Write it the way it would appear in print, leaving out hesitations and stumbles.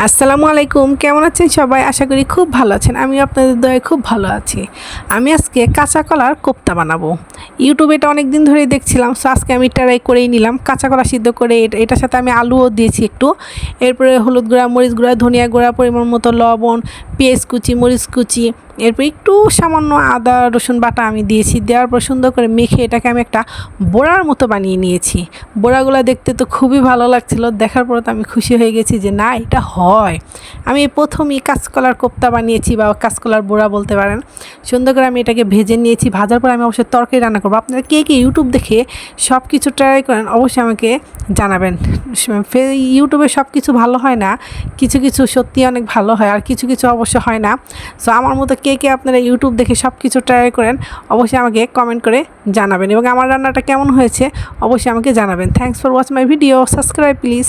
আসসালামু আলাইকুম, কেমন আছেন সবাই? আশা করি খুব ভালো আছেন। আমি আপনাদের দয়ায় খুব ভালো আছি। আমি আজকে কাঁচা কলার কোপ্তা বানাবো। ইউটিউবে এটা অনেক দিন ধরেই দেখছিলাম, সো আজকে আমি ট্রাই করেই নিলাম। কাঁচা কলা সিদ্ধ করে এটার সাথে আমি আলুও দিয়েছি একটু। এরপরে হলুদ গুঁড়া, মরিচ গুঁড়া, ধনিয়া গুঁড়া, পরিমাণ মতো লবণ, পেঁয়াজ কুচি, মরিচ কুচি, এরপর একটু সামান্য আদা রসুন বাটা আমি দিয়েছি। দেওয়ার পর সুন্দর করে মেখে এটাকে আমি একটা বড়ার মতো বানিয়ে নিয়েছি। বড়াগুলো দেখতে তো খুবই ভালো লাগছিল। দেখার পর তো আমি খুশি হয়ে গেছি যে না, এটা হয়। আমি প্রথমই কাঁচকলার কোপ্তা বানিয়েছি, বা কাঁচকলার বড়া বলতে পারেন। সুন্দর করে আমি এটাকে ভেজে নিয়েছি। ভাজার পর আমি অবশ্যই তরকারি রান্না করবো। আপনারা কে কে ইউটিউব দেখে সব কিছু ট্রাই করেন অবশ্যই আমাকে জানাবেন। ইউটিউবে সব কিছু ভালো হয় না, কিছু কিছু সত্যি অনেক ভালো হয়, আর কিছু কিছু অবশ্য হয় না। সো আমার মতো কে কে আপনারা ইউটিউব দেখে সব কিছু ট্রাই করেন অবশ্যই আমাকে কমেন্ট করে জানাবেন, এবং আমার রান্নাটা কেমন হয়েছে অবশ্যই আমাকে জানাবেন। Thanks for watch my video. Subscribe please.